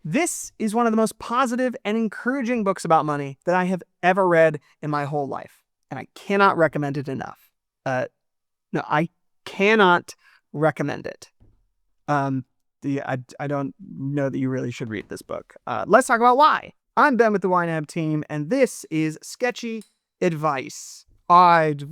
This is one of the most positive and encouraging books about money that I have ever read in my whole life, and I cannot recommend it enough. No, I cannot recommend it. I don't know that you really should read this book. Let's talk about why. I'm Ben with the YNAB team, and this is Sketchy Advice. Can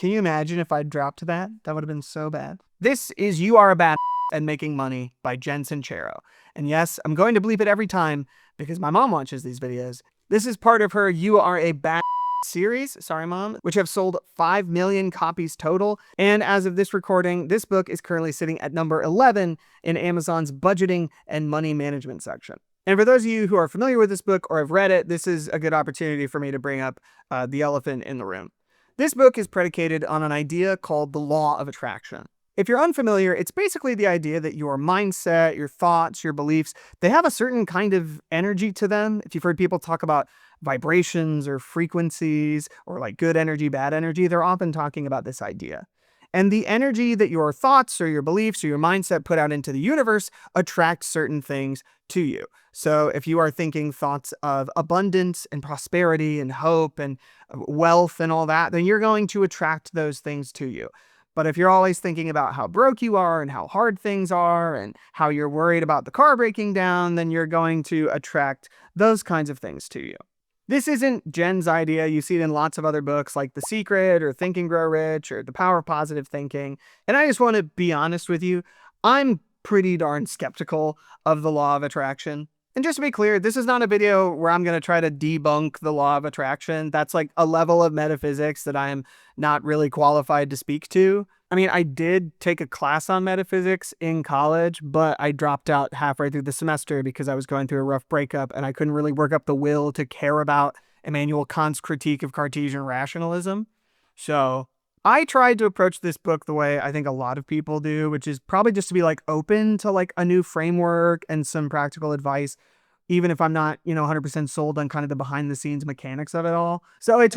you imagine if I dropped that? That would have been so bad. This is You Are a Bad and Making Money by Jen Sincero. And yes, I'm going to bleep it every time because my mom watches these videos. This is part of her You Are a Bad series, sorry mom, which have sold 5 million copies total. And as of this recording, this book is currently sitting at number 11 in Amazon's budgeting and money management section. And for those of you who are familiar with this book or have read it, this is a good opportunity for me to bring up the elephant in the room. This book is predicated on an idea called the law of attraction. If you're unfamiliar, it's basically the idea that your mindset, your thoughts, your beliefs, they have a certain kind of energy to them. If you've heard people talk about vibrations or frequencies or like good energy, bad energy, they're often talking about this idea. And the energy that your thoughts or your beliefs or your mindset put out into the universe attracts certain things to you. So if you are thinking thoughts of abundance and prosperity and hope and wealth and all that, then you're going to attract those things to you. But if you're always thinking about how broke you are and how hard things are and how you're worried about the car breaking down, then you're going to attract those kinds of things to you. This isn't Jen's idea. You see it in lots of other books like The Secret or Think and Grow Rich or The Power of Positive Thinking. And I just want to be honest with you. I'm pretty darn skeptical of the law of attraction. And just to be clear, this is not a video where I'm going to try to debunk the law of attraction. That's like a level of metaphysics that I am not really qualified to speak to. I mean, I did take a class on metaphysics in college, but I dropped out halfway through the semester because I was going through a rough breakup and I couldn't really work up the will to care about Immanuel Kant's critique of Cartesian rationalism. So I tried to approach this book the way I think a lot of people do, which is probably just to be like open to like a new framework and some practical advice, even if I'm not, 100% sold on kind of the behind the scenes mechanics of it all. So I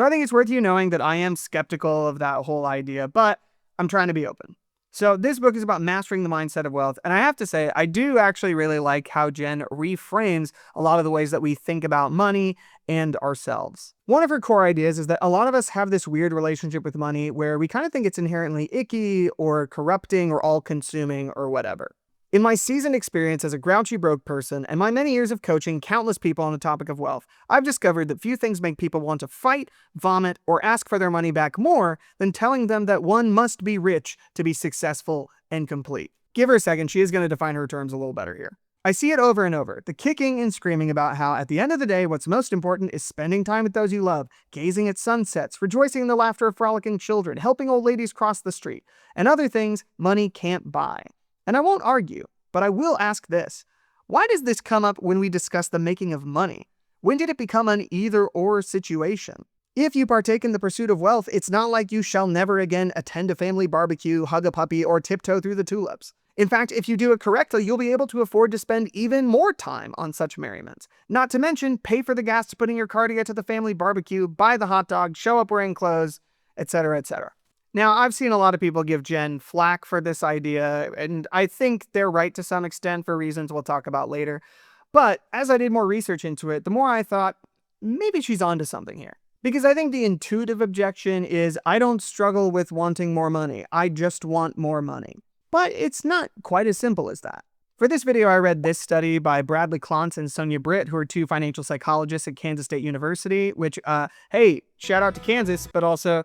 think it's worth you knowing that I am skeptical of that whole idea, but I'm trying to be open. So this book is about mastering the mindset of wealth. And I have to say, I do actually really like how Jen reframes a lot of the ways that we think about money and ourselves. One of her core ideas is that a lot of us have this weird relationship with money where we kind of think it's inherently icky or corrupting or all-consuming or whatever. In my seasoned experience as a grouchy broke person and my many years of coaching countless people on the topic of wealth, I've discovered that few things make people want to fight, vomit, or ask for their money back more than telling them that one must be rich to be successful and complete. Give her a second, she is going to define her terms a little better here. I see it over and over, the kicking and screaming about how at the end of the day, what's most important is spending time with those you love, gazing at sunsets, rejoicing in the laughter of frolicking children, helping old ladies cross the street, and other things money can't buy. And I won't argue, but I will ask this. Why does this come up when we discuss the making of money? When did it become an either-or situation? If you partake in the pursuit of wealth, it's not like you shall never again attend a family barbecue, hug a puppy, or tiptoe through the tulips. In fact, if you do it correctly, you'll be able to afford to spend even more time on such merriments. Not to mention, pay for the gas to put in your car to get to the family barbecue, buy the hot dog, show up wearing clothes, etc., etc. Now, I've seen a lot of people give Jen flack for this idea, and I think they're right to some extent for reasons we'll talk about later. But as I did more research into it, the more I thought, maybe she's onto something here. Because I think the intuitive objection is, I don't struggle with wanting more money. I just want more money. But it's not quite as simple as that. For this video, I read this study by Bradley Klontz and Sonia Britt, who are two financial psychologists at Kansas State University, which, hey, shout out to Kansas, but also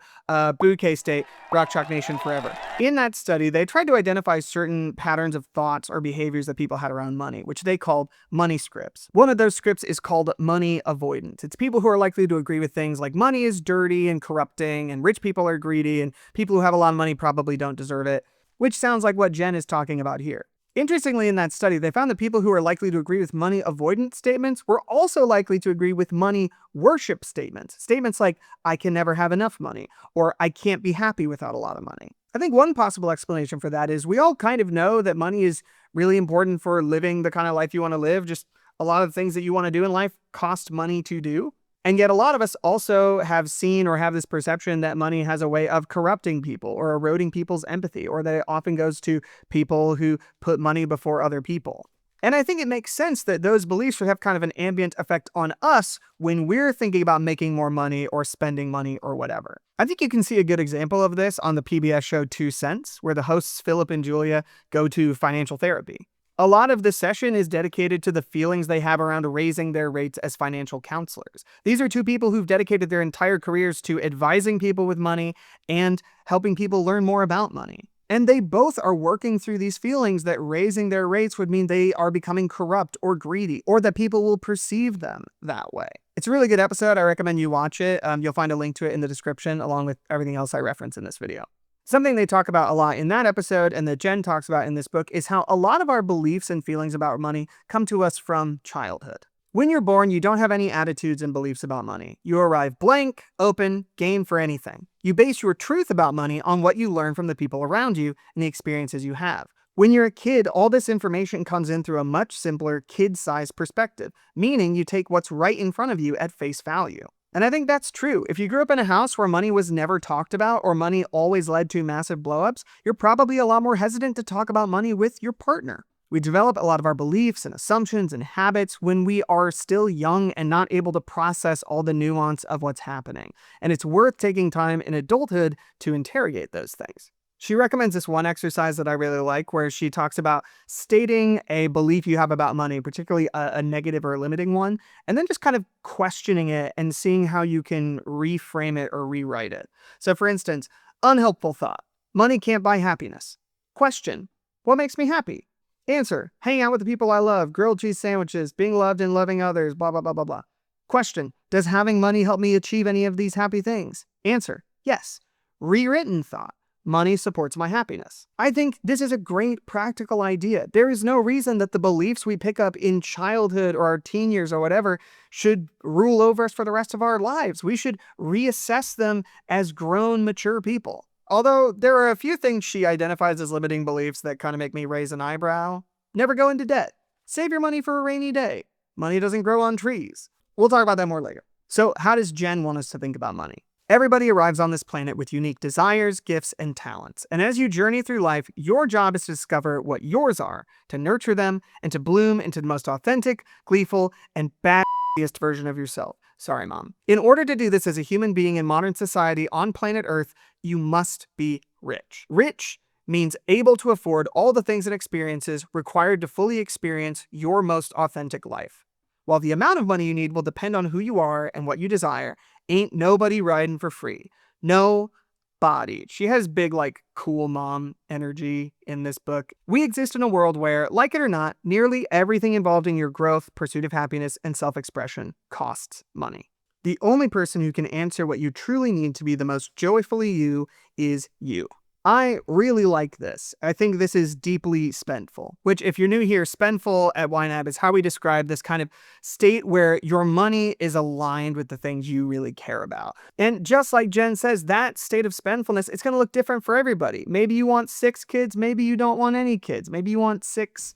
boo K-State, Rock Chalk Nation forever. In that study, they tried to identify certain patterns of thoughts or behaviors that people had around money, which they called money scripts. One of those scripts is called money avoidance. It's people who are likely to agree with things like money is dirty and corrupting, and rich people are greedy, and people who have a lot of money probably don't deserve it, which sounds like what Jen is talking about here. Interestingly, in that study, they found that people who are likely to agree with money avoidance statements were also likely to agree with money worship statements. Statements like, I can never have enough money, or I can't be happy without a lot of money. I think one possible explanation for that is we all kind of know that money is really important for living the kind of life you want to live. Just a lot of things that you want to do in life cost money to do. And yet a lot of us also have seen or have this perception that money has a way of corrupting people or eroding people's empathy, or that it often goes to people who put money before other people. And I think it makes sense that those beliefs would have kind of an ambient effect on us when we're thinking about making more money or spending money or whatever. I think you can see a good example of this on the PBS show 2 Cents, where the hosts Philip and Julia go to financial therapy. A lot of the session is dedicated to the feelings they have around raising their rates as financial counselors. These are two people who've dedicated their entire careers to advising people with money and helping people learn more about money. And they both are working through these feelings that raising their rates would mean they are becoming corrupt or greedy, or that people will perceive them that way. It's a really good episode. I recommend you watch it. You'll find a link to it in the description, along with everything else I reference in this video. Something they talk about a lot in that episode, and that Jen talks about in this book, is how a lot of our beliefs and feelings about money come to us from childhood. When you're born, you don't have any attitudes and beliefs about money. You arrive blank, open, game for anything. You base your truth about money on what you learn from the people around you and the experiences you have. When you're a kid, all this information comes in through a much simpler, kid-sized perspective, meaning you take what's right in front of you at face value. And I think that's true. If you grew up in a house where money was never talked about, or money always led to massive blowups, you're probably a lot more hesitant to talk about money with your partner. We develop a lot of our beliefs and assumptions and habits when we are still young and not able to process all the nuance of what's happening. And it's worth taking time in adulthood to interrogate those things. She recommends this one exercise that I really like, where she talks about stating a belief you have about money, particularly a negative or limiting one, and then just kind of questioning it and seeing how you can reframe it or rewrite it. So for instance, unhelpful thought: money can't buy happiness. Question: what makes me happy? Answer: hanging out with the people I love, grilled cheese sandwiches, being loved and loving others, blah, blah, blah, blah, blah. Question: does having money help me achieve any of these happy things? Answer: yes. Rewritten thought: money supports my happiness. I think this is a great practical idea. There is no reason that the beliefs we pick up in childhood or our teen years or whatever should rule over us for the rest of our lives. We should reassess them as grown, mature people. Although there are a few things she identifies as limiting beliefs that kind of make me raise an eyebrow. Never go into debt. Save your money for a rainy day. Money doesn't grow on trees. We'll talk about that more later. So how does Jen want us to think about money? Everybody arrives on this planet with unique desires, gifts, and talents. And as you journey through life, your job is to discover what yours are, to nurture them, and to bloom into the most authentic, gleeful, and badass version of yourself. Sorry, Mom. In order to do this as a human being in modern society on planet Earth, you must be rich. Rich means able to afford all the things and experiences required to fully experience your most authentic life. While the amount of money you need will depend on who you are and what you desire, ain't nobody riding for free. Nobody. She has big, cool mom energy in this book. We exist in a world where, like it or not, nearly everything involved in your growth, pursuit of happiness, and self-expression costs money. The only person who can answer what you truly need to be the most joyfully you is you. I really like this. I think this is deeply spendful, which, if you're new here, spendful at YNAB is how we describe this kind of state where your money is aligned with the things you really care about. And just like Jen says, that state of spendfulness, it's going to look different for everybody. Maybe you want 6 kids. Maybe you don't want any kids. Maybe you want 6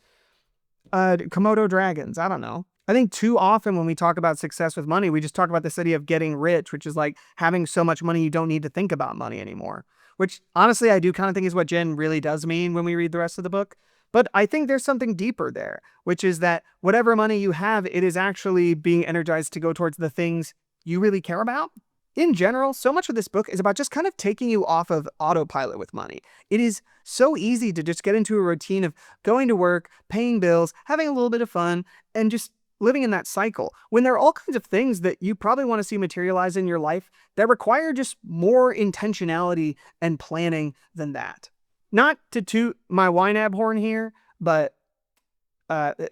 Komodo dragons. I don't know. I think too often when we talk about success with money, we just talk about this idea of getting rich, which is like having so much money you don't need to think about money anymore. Which, honestly, I do kind of think is what Jen really does mean when we read the rest of the book. But I think there's something deeper there, which is that whatever money you have, it is actually being energized to go towards the things you really care about. In general, so much of this book is about just kind of taking you off of autopilot with money. It is so easy to just get into a routine of going to work, paying bills, having a little bit of fun, and just living in that cycle, when there are all kinds of things that you probably want to see materialize in your life that require just more intentionality and planning than that. Not to toot my YNAB horn here, but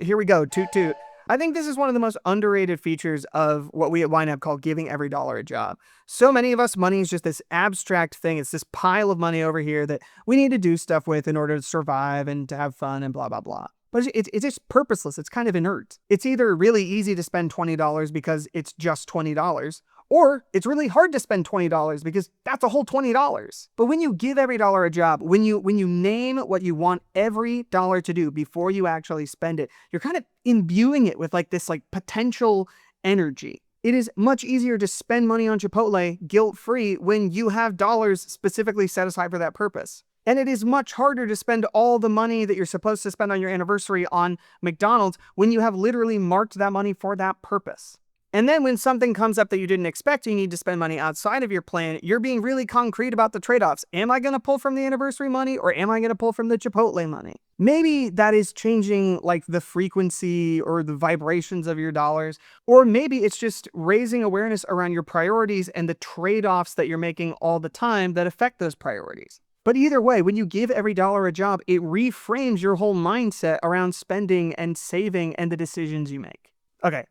here we go, toot toot. I think this is one of the most underrated features of what we at YNAB call giving every dollar a job. So many of us, money is just this abstract thing. It's this pile of money over here that we need to do stuff with in order to survive and to have fun and blah, blah, blah. But it's just purposeless. It's kind of inert. It's either really easy to spend $20 because it's just $20, or it's really hard to spend $20 because that's a whole $20. But when you give every dollar a job, when you name what you want every dollar to do before you actually spend it, you're kind of imbuing it with this potential energy. It is much easier to spend money on Chipotle guilt-free when you have dollars specifically set aside for that purpose. And it is much harder to spend all the money that you're supposed to spend on your anniversary on McDonald's when you have literally marked that money for that purpose. And then when something comes up that you didn't expect, you need to spend money outside of your plan, you're being really concrete about the trade-offs. Am I going to pull from the anniversary money or am I going to pull from the Chipotle money? Maybe that is changing like the frequency or the vibrations of your dollars, or maybe it's just raising awareness around your priorities and the trade-offs that you're making all the time that affect those priorities. But either way, when you give every dollar a job, it reframes your whole mindset around spending and saving and the decisions you make. Okay,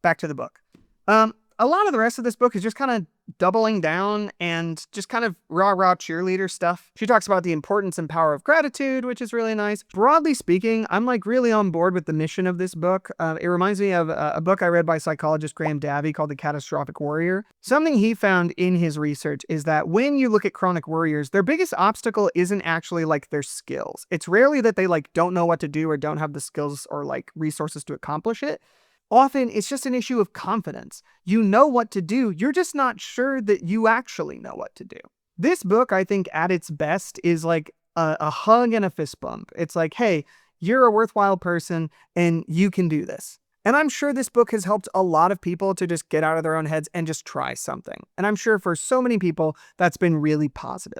back to the book. A lot of the rest of this book is just kind of doubling down and just kind of rah-rah cheerleader stuff. She talks about the importance and power of gratitude, which is really nice. Broadly speaking, I'm like really on board with the mission of this book. It reminds me of a book I read by psychologist Graham Davy called The Catastrophic Warrior. Something he found in his research is that when you look at chronic worriers, their biggest obstacle isn't actually like their skills. It's rarely that they like don't know what to do or don't have the skills or like resources to accomplish it. Often, it's just an issue of confidence. You know what to do, you're just not sure that you actually know what to do. This book, I think, at its best, is like a hug and a fist bump. It's like, hey, you're a worthwhile person, and you can do this. And I'm sure this book has helped a lot of people to just get out of their own heads and just try something. And I'm sure for so many people, that's been really positive.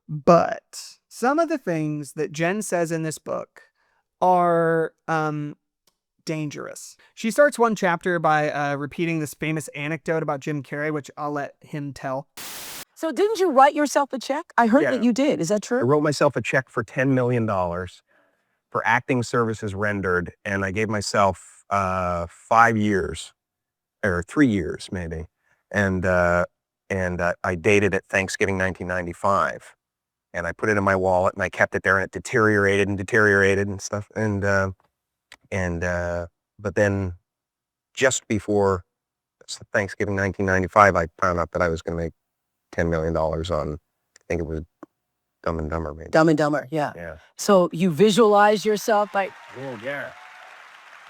But some of the things that Jen says in this book are dangerous. She starts one chapter by repeating this famous anecdote about Jim Carrey, which I'll let him tell. So didn't you write yourself a check? I heard that you did. Is that true? I wrote myself a check for $10 million for acting services rendered, and I gave myself 5 years, or 3 years maybe, and I dated it Thanksgiving 1995. And I put it in my wallet and I kept it there, and it deteriorated and stuff. But then just before Thanksgiving 1995, I found out that I was going to make $10 million on, I think it was Dumb and Dumber, maybe. Dumb and Dumber, yeah. Yeah. So you visualize yourself like, Oh, yeah.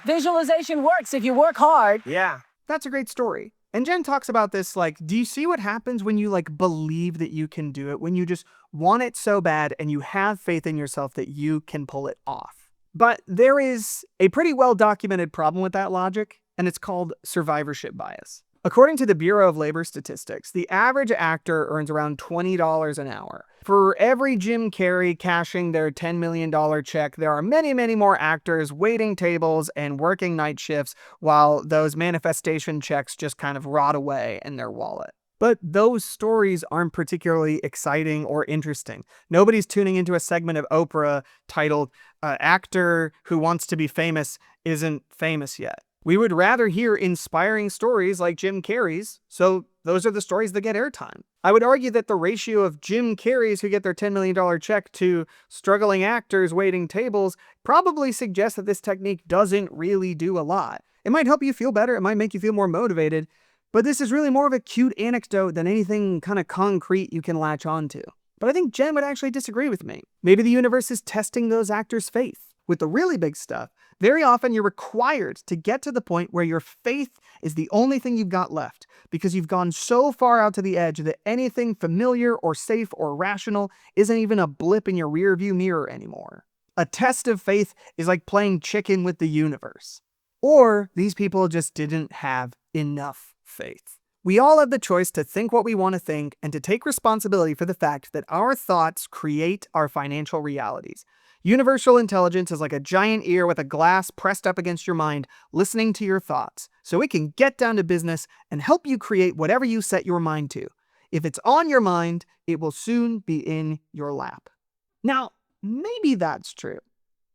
visualization works if you work hard. Yeah. That's a great story. And Jen talks about this, like, do you see what happens when you like believe that you can do it, when you just want it so bad and you have faith in yourself that you can pull it off? But there is a pretty well-documented problem with that logic, and it's called survivorship bias. According to the Bureau of Labor Statistics, the average actor earns around $20 an hour. For every Jim Carrey cashing their $10 million check, there are many, many more actors waiting tables and working night shifts while those manifestation checks just kind of rot away in their wallet. But those stories aren't particularly exciting or interesting. Nobody's tuning into a segment of Oprah titled, Actor Who Wants to Be Famous Isn't Famous Yet. We would rather hear inspiring stories like Jim Carrey's, so those are the stories that get airtime. I would argue that the ratio of Jim Carreys who get their $10 million check to struggling actors waiting tables probably suggests that this technique doesn't really do a lot. It might help you feel better, it might make you feel more motivated, but this is really more of a cute anecdote than anything kind of concrete you can latch onto. But I think Jen would actually disagree with me. Maybe the universe is testing those actors' faith. With the really big stuff, very often you're required to get to the point where your faith is the only thing you've got left, because you've gone so far out to the edge that anything familiar or safe or rational isn't even a blip in your rearview mirror anymore. A test of faith is like playing chicken with the universe. Or these people just didn't have enough faith. We all have the choice to think what we want to think and to take responsibility for the fact that our thoughts create our financial realities. Universal intelligence is like a giant ear with a glass pressed up against your mind, listening to your thoughts, so it can get down to business and help you create whatever you set your mind to. If it's on your mind, it will soon be in your lap. Now, maybe that's true.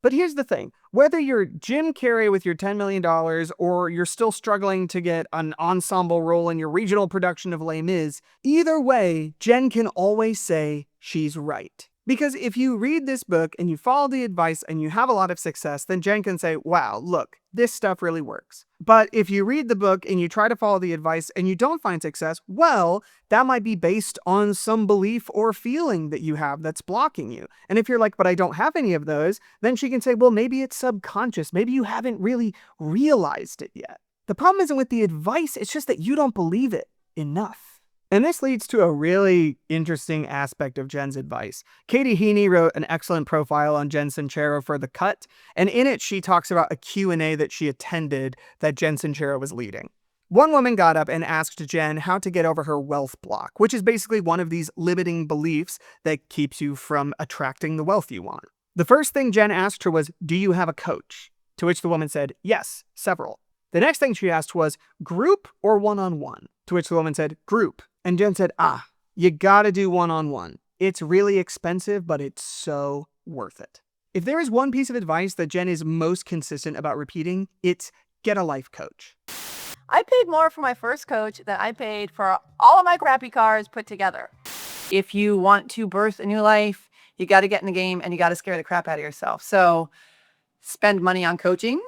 But here's the thing. Whether you're Jim Carrey with your $10 million or you're still struggling to get an ensemble role in your regional production of Les Mis, either way, Jen can always say she's right. Because if you read this book and you follow the advice and you have a lot of success, then Jen can say, wow, look, this stuff really works. But if you read the book and you try to follow the advice and you don't find success, well, that might be based on some belief or feeling that you have that's blocking you. And if you're like, but I don't have any of those, then she can say, well, maybe it's subconscious. Maybe you haven't really realized it yet. The problem isn't with the advice, it's just that you don't believe it enough. And this leads to a really interesting aspect of Jen's advice. Katie Heaney wrote an excellent profile on Jen Sincero for The Cut, and in it she talks about a Q&A that she attended that Jen Sincero was leading. One woman got up and asked Jen how to get over her wealth block, which is basically one of these limiting beliefs that keeps you from attracting the wealth you want. The first thing Jen asked her was, do you have a coach? To which the woman said, yes, several. The next thing she asked was, group or one-on-one? To which the woman said, group. And Jen said, you gotta do one-on-one. It's really expensive, but it's so worth it. If there is one piece of advice that Jen is most consistent about repeating, it's get a life coach. I paid more for my first coach than I paid for all of my crappy cars put together. If you want to birth a new life, you got to get in the game and you got to scare the crap out of yourself. So spend money on coaching.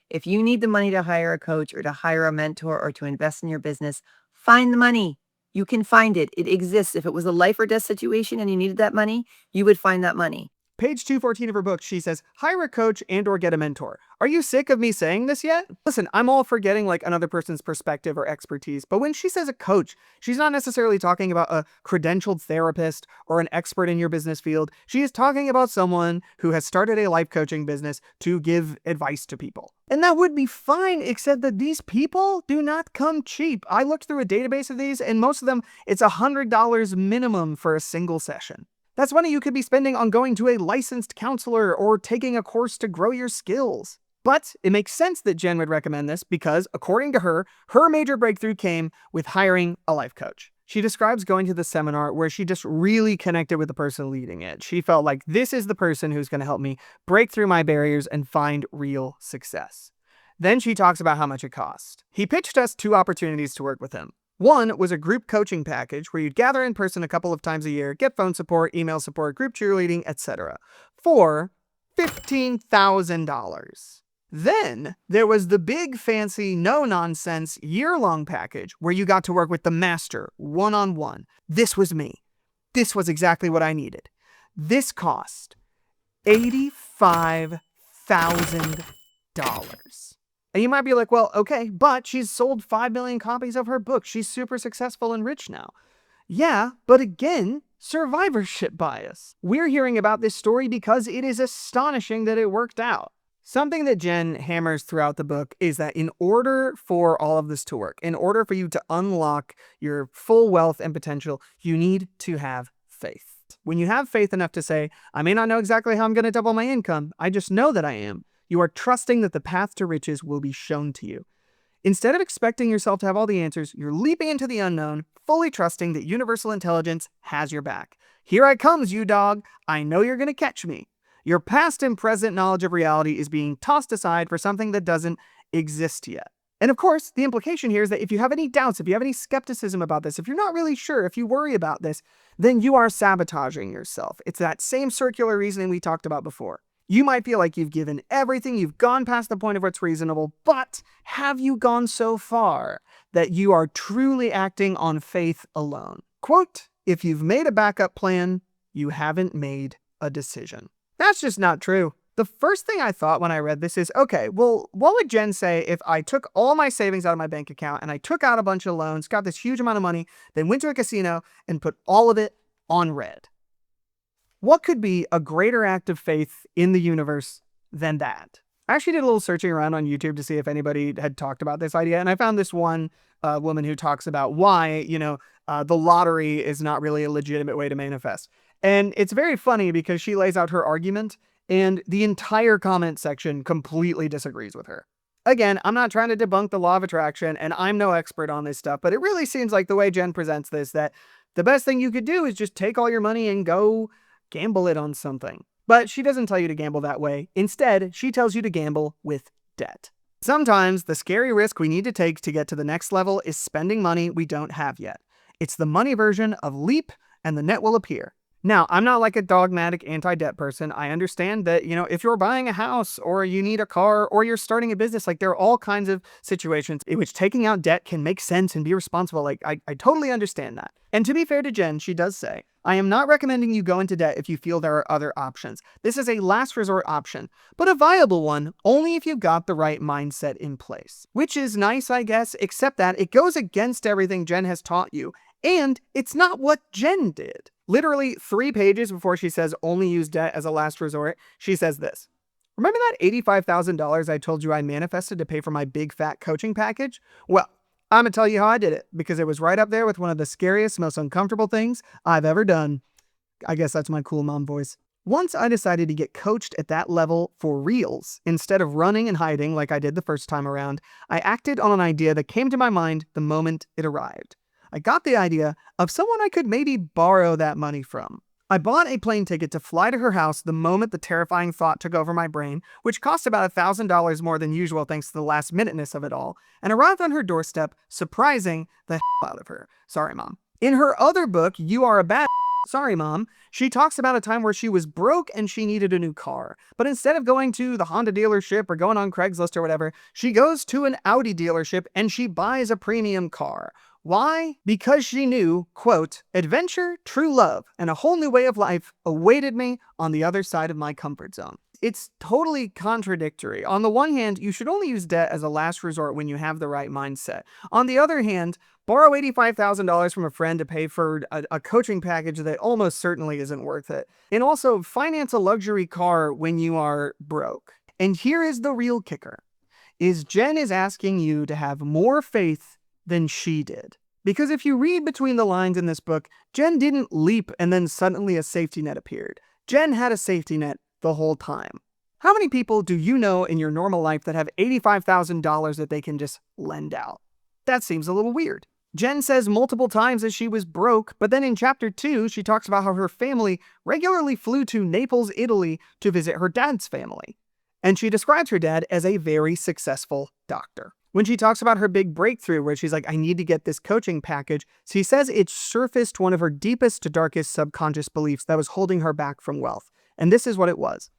If you need the money to hire a coach or to hire a mentor or to invest in your business, find the money. You can find it. It exists. If it was a life or death situation and you needed that money, you would find that money. Page 214 of her book, she says, hire a coach and or get a mentor. Are you sick of me saying this yet? Listen, I'm all for getting like another person's perspective or expertise, but when she says a coach, she's not necessarily talking about a credentialed therapist or an expert in your business field. She is talking about someone who has started a life coaching business to give advice to people. And that would be fine, except that these people do not come cheap. I looked through a database of these, and most of them, it's $100 minimum for a single session. That's money you could be spending on going to a licensed counselor or taking a course to grow your skills. But it makes sense that Jen would recommend this because, according to her, her major breakthrough came with hiring a life coach. She describes going to the seminar where she just really connected with the person leading it. She felt like this is the person who's going to help me break through my barriers and find real success. Then she talks about how much it cost. He pitched us 2 opportunities to work with him. One was a group coaching package where you'd gather in person a couple of times a year, get phone support, email support, group cheerleading, etc. for $15,000. Then there was the big fancy no-nonsense year-long package where you got to work with the master one-on-one. This was me. This was exactly what I needed. This cost $85,000. And you might be like, well, okay, but she's sold 5 million copies of her book. She's super successful and rich now. Yeah, but again, survivorship bias. We're hearing about this story because it is astonishing that it worked out. Something that Jen hammers throughout the book is that in order for all of this to work, in order for you to unlock your full wealth and potential, you need to have faith. When you have faith enough to say, I may not know exactly how I'm going to double my income, I just know that I am. You are trusting that the path to riches will be shown to you. Instead of expecting yourself to have all the answers, you're leaping into the unknown, fully trusting that universal intelligence has your back. Here I comes, you dog. I know you're going to catch me. Your past and present knowledge of reality is being tossed aside for something that doesn't exist yet. And of course, the implication here is that if you have any doubts, if you have any skepticism about this, if you're not really sure, if you worry about this, then you are sabotaging yourself. It's that same circular reasoning we talked about before. You might feel like you've given everything, you've gone past the point of what's reasonable, but have you gone so far that you are truly acting on faith alone? Quote, if you've made a backup plan, you haven't made a decision. That's just not true. The first thing I thought when I read this is, okay, well, what would Jen say if I took all my savings out of my bank account and I took out a bunch of loans, got this huge amount of money, then went to a casino and put all of it on red? What could be a greater act of faith in the universe than that? I actually did a little searching around on YouTube to see if anybody had talked about this idea, and I found this one woman who talks about why, the lottery is not really a legitimate way to manifest. And it's very funny because she lays out her argument, and the entire comment section completely disagrees with her. Again, I'm not trying to debunk the law of attraction, and I'm no expert on this stuff, but it really seems like the way Jen presents this, that the best thing you could do is just take all your money and go gamble it on something. But she doesn't tell you to gamble that way. Instead, she tells you to gamble with debt. Sometimes the scary risk we need to take to get to the next level is spending money we don't have yet. It's the money version of leap and the net will appear. Now, I'm not like a dogmatic anti-debt person. I understand that, if you're buying a house or you need a car or you're starting a business, like there are all kinds of situations in which taking out debt can make sense and be responsible. Like I totally understand that. And to be fair to Jen, she does say, I am not recommending you go into debt if you feel there are other options. This is a last resort option, but a viable one only if you've got the right mindset in place. Which is nice, I guess, except that it goes against everything Jen has taught you. And it's not what Jen did. Literally 3 pages before she says only use debt as a last resort, she says this. Remember that $85,000 I told you I manifested to pay for my big fat coaching package? Well, I'm going to tell you how I did it, because it was right up there with one of the scariest, most uncomfortable things I've ever done. I guess that's my cool mom voice. Once I decided to get coached at that level for reals, instead of running and hiding like I did the first time around, I acted on an idea that came to my mind the moment it arrived. I got the idea of someone I could maybe borrow that money from. I bought a plane ticket to fly to her house the moment the terrifying thought took over my brain, which cost about $1,000 more than usual thanks to the last-minuteness of it all, and arrived on her doorstep, surprising the hell out of her. Sorry, Mom. In her other book, You Are a Bad Sorry, Mom, she talks about a time where she was broke and she needed a new car. But instead of going to the Honda dealership or going on Craigslist or whatever, she goes to an Audi dealership and she buys a premium car. Why? Because she knew, quote, adventure, true love, and a whole new way of life awaited me on the other side of my comfort zone. It's totally contradictory. On the one hand, you should only use debt as a last resort when you have the right mindset. On the other hand, borrow $85,000 from a friend to pay for a coaching package that almost certainly isn't worth it. And also, finance a luxury car when you are broke. And here is the real kicker, is Jen is asking you to have more faith than she did. Because if you read between the lines in this book, Jen didn't leap and then suddenly a safety net appeared. Jen had a safety net the whole time. How many people do you know in your normal life that have $85,000 that they can just lend out? That seems a little weird. Jen says multiple times that she was broke, but then in chapter 2, she talks about how her family regularly flew to Naples, Italy to visit her dad's family. And she describes her dad as a very successful doctor. When she talks about her big breakthrough where she's like, I need to get this coaching package, she says it surfaced one of her deepest to darkest subconscious beliefs that was holding her back from wealth. And this is what it was.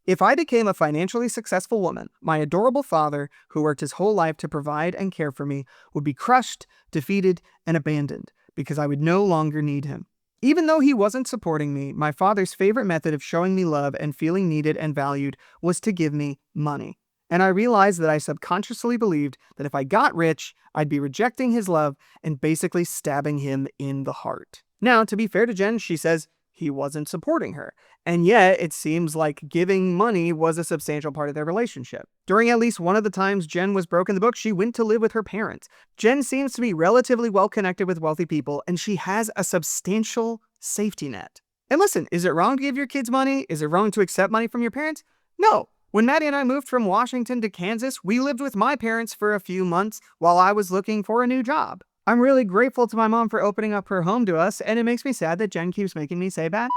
If I became a financially successful woman, my adorable father, who worked his whole life to provide and care for me, would be crushed, defeated, and abandoned because I would no longer need him. Even though he wasn't supporting me, my father's favorite method of showing me love and feeling needed and valued was to give me money. And I realized that I subconsciously believed that if I got rich, I'd be rejecting his love and basically stabbing him in the heart. Now, to be fair to Jen, she says he wasn't supporting her. And yet, it seems like giving money was a substantial part of their relationship. During at least one of the times Jen was broke in the book, she went to live with her parents. Jen seems to be relatively well connected with wealthy people, and she has a substantial safety net. And listen, is it wrong to give your kids money? Is it wrong to accept money from your parents? No. When Maddie and I moved from Washington to Kansas, we lived with my parents for a few months while I was looking for a new job. I'm really grateful to my mom for opening up her home to us, and it makes me sad that Jen keeps making me say bad.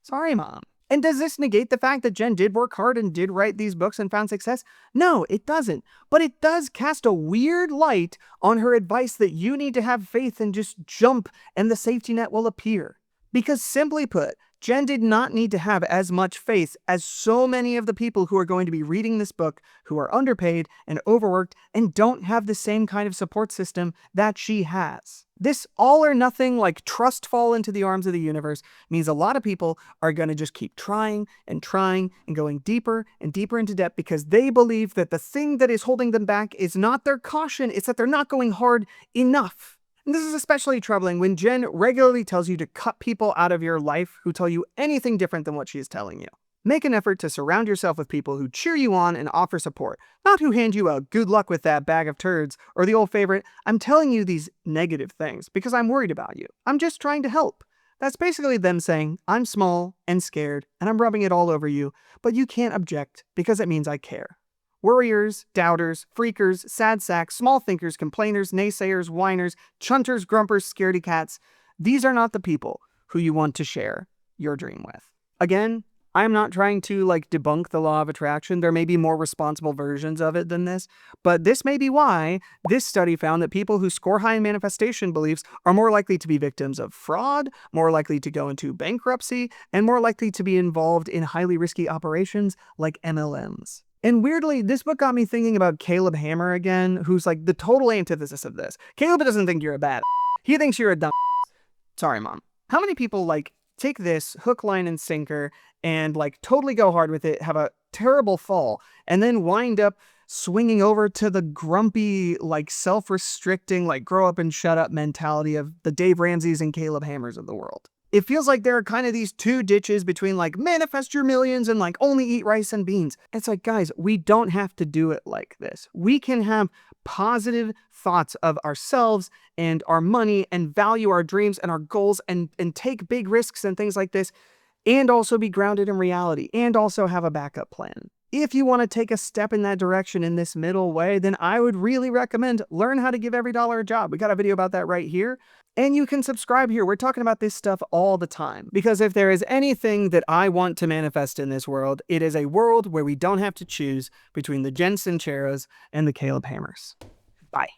Sorry, Mom. And does this negate the fact that Jen did work hard and did write these books and found success? No, it doesn't. But it does cast a weird light on her advice that you need to have faith and just jump and the safety net will appear. Because simply put, Jen did not need to have as much faith as so many of the people who are going to be reading this book who are underpaid and overworked and don't have the same kind of support system that she has. This all or nothing, like trust fall into the arms of the universe, means a lot of people are going to just keep trying and going deeper and deeper into debt because they believe that the thing that is holding them back is not their caution, it's that they're not going hard enough. And this is especially troubling when Jen regularly tells you to cut people out of your life who tell you anything different than what she is telling you. Make an effort to surround yourself with people who cheer you on and offer support, not who hand you a good luck with that bag of turds or the old favorite, I'm telling you these negative things because I'm worried about you. I'm just trying to help. That's basically them saying, I'm small and scared and I'm rubbing it all over you, but you can't object because it means I care. Worriers, doubters, freakers, sad sacks, small thinkers, complainers, naysayers, whiners, chunters, grumpers, scaredy cats. These are not the people who you want to share your dream with. Again, I'm not trying to like debunk the law of attraction. There may be more responsible versions of it than this, but this may be why this study found that people who score high in manifestation beliefs are more likely to be victims of fraud, more likely to go into bankruptcy, and more likely to be involved in highly risky operations like MLMs. And weirdly, this book got me thinking about Caleb Hammer again, who's like the total antithesis of this. Caleb doesn't think you're a bad. He thinks you're a dumb. Sorry, Mom. How many people like take this hook, line, and sinker and like totally go hard with it, have a terrible fall, and then wind up swinging over to the grumpy, like self-restricting, like grow up and shut up mentality of the Dave Ramseys and Caleb Hammers of the world? It feels like there are kind of these two ditches between like manifest your millions and like only eat rice and beans. It's like, guys, we don't have to do it like this. We can have positive thoughts of ourselves and our money and value our dreams and our goals and take big risks and things like this, and also be grounded in reality and also have a backup plan. If you want to take a step in that direction in this middle way, then I would really recommend learn how to give every dollar a job. We got a video about that right here. And you can subscribe here. We're talking about this stuff all the time. Because if there is anything that I want to manifest in this world, it is a world where we don't have to choose between the Jen Sinceros and the Caleb Hammers. Bye.